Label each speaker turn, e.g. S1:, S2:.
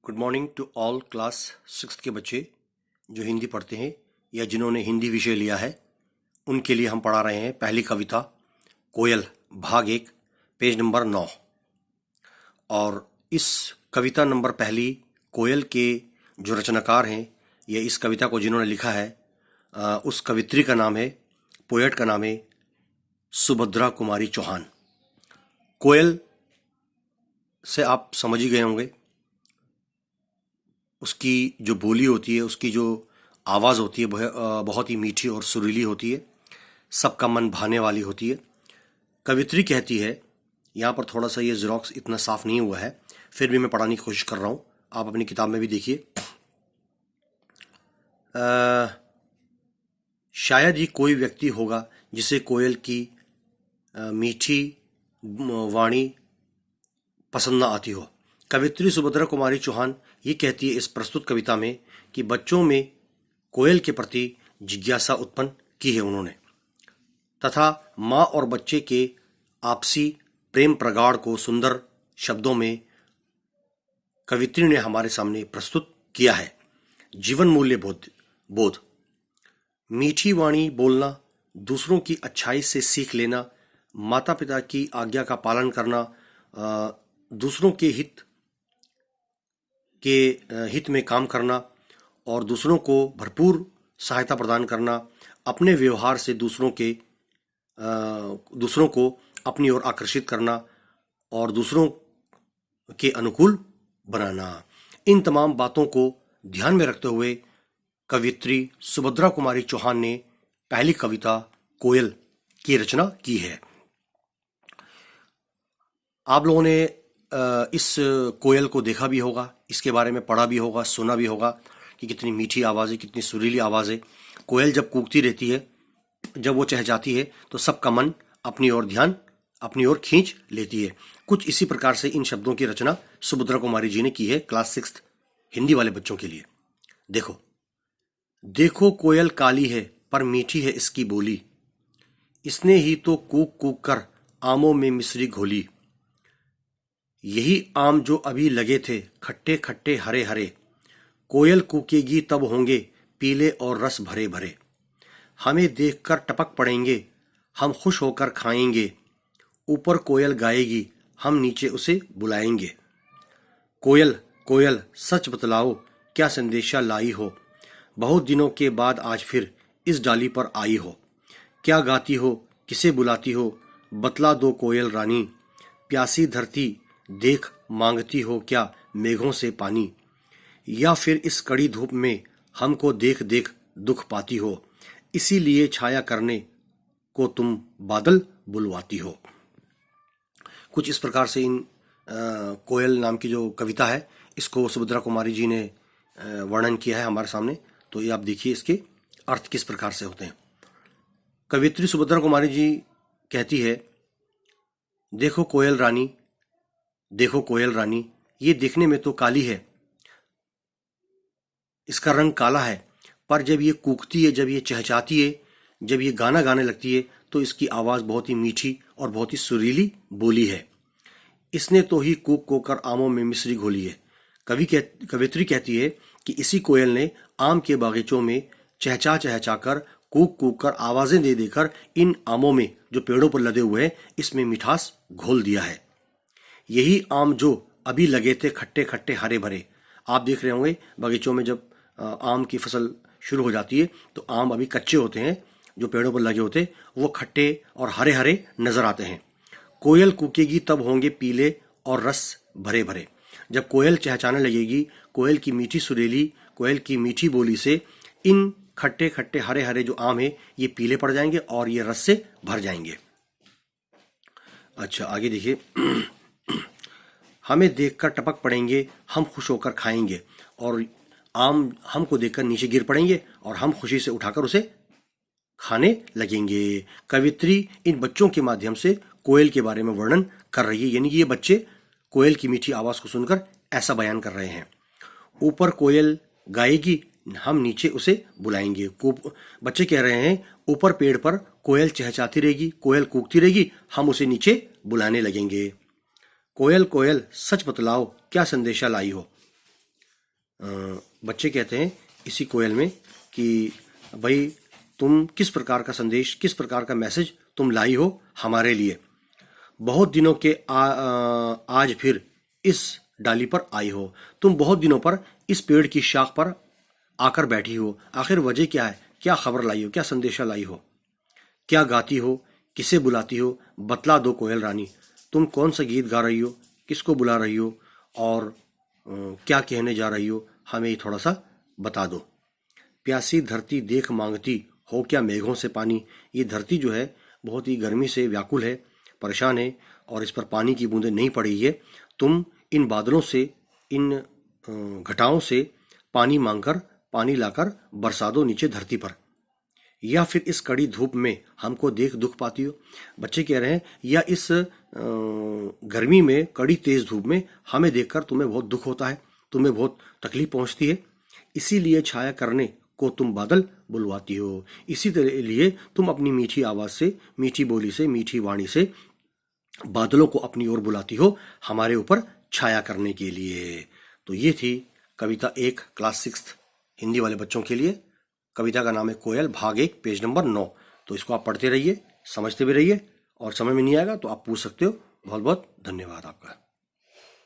S1: Good morning to all class 6 के बच्चे जो हिंदी पढ़ते हैं या जिन्होंने हिंदी विषय लिया है। उनके लिए हम पढ़ा रहे हैं पहली कविता कोयल भाग 1 पेज नंबर 9। और इस कविता नंबर पहली कोयल के जो रचनाकार हैं या इस कविता को जिन्होंने लिखा है उस कवित्री का नाम है, पोएट का नाम है सुभद्रा कुमारी चौहान। कोयल से आप समझ ही गए होंगे, उसकी जो बोली होती है, उसकी जो आवाज़ होती है वह बहुत ही मीठी और सुरीली होती है, सबका मन भाने वाली होती है। कवित्री कहती है, यहाँ पर थोड़ा सा ये ज़ेरॉक्स इतना साफ नहीं हुआ है, फिर भी मैं पढ़ाने की कोशिश कर रहा हूँ, आप अपनी किताब में भी देखिए। शायद ही कोई व्यक्ति होगा जिसे कोयल की मीठी वाणी पसंद ना आती हो। कवित्री सुभद्रा कुमारी चौहान ये कहती है इस प्रस्तुत कविता में कि बच्चों में कोयल के प्रति जिज्ञासा उत्पन्न की है उन्होंने, तथा माँ और बच्चे के आपसी प्रेम प्रगाढ़ को सुंदर शब्दों में कवित्री ने हमारे सामने प्रस्तुत किया है। जीवन मूल्य बोध, मीठी वाणी बोलना, दूसरों की अच्छाई से सीख लेना, माता पिता की आज्ञा का पालन करना, दूसरों के हित में काम करना और दूसरों को भरपूर सहायता प्रदान करना, अपने व्यवहार से दूसरों को अपनी ओर आकर्षित करना और दूसरों के अनुकूल बनाना। इन तमाम बातों को ध्यान में रखते हुए कवित्री सुभद्रा कुमारी चौहान ने पहली कविता कोयल की रचना की है। आप लोगों ने इस कोयल को देखा भी होगा, इसके बारे में पढ़ा भी होगा, सुना भी होगा कि कितनी मीठी आवाज़ है, कितनी सुरीली आवाज़ है। कोयल जब कूकती रहती है, जब वो चहचहाती है तो सबका मन अपनी ओर खींच लेती है। कुछ इसी प्रकार से इन शब्दों की रचना सुभद्रा कुमारी जी ने की है क्लास 6 हिंदी वाले बच्चों के लिए। देखो कोयल काली है पर मीठी है इसकी बोली, इसने ही तो कूक कूक कर आमों में मिश्री घोली। यही आम जो अभी लगे थे खट्टे खट्टे हरे हरे, कोयल कूकेगी तब होंगे पीले और रस भरे भरे। हमें देखकर टपक पड़ेंगे हम खुश होकर खाएंगे, ऊपर कोयल गाएगी हम नीचे उसे बुलाएंगे। कोयल कोयल सच बतलाओ क्या संदेशा लाई हो, बहुत दिनों के बाद आज फिर इस डाली पर आई हो। क्या गाती हो किसे बुलाती हो, बतला दो कोयल रानी। प्यासी धरती देख मांगती हो क्या मेघों से पानी, या फिर इस कड़ी धूप में हमको देख देख दुख पाती हो, इसीलिए छाया करने को तुम बादल बुलवाती हो। कुछ इस प्रकार से इन कोयल नाम की जो कविता है इसको सुभद्रा कुमारी जी ने वर्णन किया है हमारे सामने। तो ये आप देखिए इसके अर्थ किस प्रकार से होते हैं। कवित्री सुभद्रा कुमारी जी कहती है, देखो कोयल रानी, ये दिखने में तो काली है, इसका रंग काला है, पर जब ये कूकती है, जब ये चहचहाती है, जब ये गाना गाने लगती है तो इसकी आवाज़ बहुत ही मीठी और बहुत ही सुरीली बोली है। इसने तो ही कूक कूक कर आमों में मिश्री घोली है। कवित्री कहती है कि इसी कोयल ने आम के बागीचों में चहचा कर कूक कूक कर आवाज़ें दे देकर इन आमों में जो पेड़ों पर लदे हुए हैं इसमें मिठास घोल दिया है। यही आम जो अभी लगे थे खट्टे खट्टे हरे भरे। आप देख रहे होंगे बगीचों में जब आम की फसल शुरू हो जाती है तो आम अभी कच्चे होते हैं, जो पेड़ों पर लगे होते हैं वो खट्टे और हरे हरे नजर आते हैं। कोयल कूकेगी तब होंगे पीले और रस भरे भरे। जब कोयल चहचाने लगेगी, कोयल की मीठी सुरीली, कोयल की मीठी बोली से इन खट्टे खट्टे हरे हरे जो आम है ये पीले पड़ जाएंगे और ये रस से भर जाएंगे। अच्छा आगे देखिए, हमें देखकर टपक पड़ेंगे हम खुश होकर खाएंगे, और आम हमको देखकर नीचे गिर पड़ेंगे और हम खुशी से उठाकर उसे खाने लगेंगे। कवित्री इन बच्चों के माध्यम से कोयल के बारे में वर्णन कर रही है, यानी कि ये बच्चे कोयल की मीठी आवाज़ को सुनकर ऐसा बयान कर रहे हैं। ऊपर कोयल गाएगी हम नीचे उसे बुलाएंगे। बच्चे कह रहे हैं ऊपर पेड़ पर कोयल चहचहाती रहेगी, कोयल कूकती रहेगी, हम उसे नीचे बुलाने लगेंगे। कोयल कोयल सच बतलाओ क्या संदेशा लाई हो। बच्चे कहते हैं इसी कोयल में कि भाई तुम किस प्रकार का संदेश, किस प्रकार का मैसेज तुम लाई हो हमारे लिए। बहुत दिनों के आज फिर इस डाली पर आई हो। तुम बहुत दिनों पर इस पेड़ की शाख पर आकर बैठी हो। आखिर वजह क्या है? क्या खबर लाई हो? क्या संदेशा लाई हो? क्या गाती हो? किसे बुलाती हो? बतला दो कोयल रानी। तुम कौन सा गीत गा रही हो? किसको बुला रही हो? और क्या कहने जा रही हो? हमें ये थोड़ा सा बता दो। प्यासी धरती देख मांगती हो क्या मेघों से पानी। ये धरती जो है बहुत ही गर्मी से व्याकुल है, परेशान है और इस पर पानी की बूंदें नहीं पड़ी है। तुम इन बादलों से, इन घटाओं से पानी मांगकर, पानी लाकर बरसा दो नीचे धरती पर। या फिर इस कड़ी धूप में हमको देख दुख पाती हो। बच्चे कह रहे हैं या इस गर्मी में, कड़ी तेज धूप में हमें देखकर तुम्हें बहुत दुख होता है, तुम्हें बहुत तकलीफ पहुंचती है, इसीलिए छाया करने को तुम बादल बुलवाती हो। इसी तरह लिए तुम अपनी मीठी आवाज से, मीठी बोली से, मीठी वाणी से बादलों को अपनी ओर बुलाती हो हमारे ऊपर छाया करने के लिए। तो ये थी कविता 1 क्लास 6 हिंदी वाले बच्चों के लिए। कविता का नाम है कोयल, भाग 1, पेज नंबर 9। तो इसको आप पढ़ते रहिए, समझते भी रहिए और समझ में नहीं आएगा तो आप पूछ सकते हो। बहुत बहुत धन्यवाद आपका।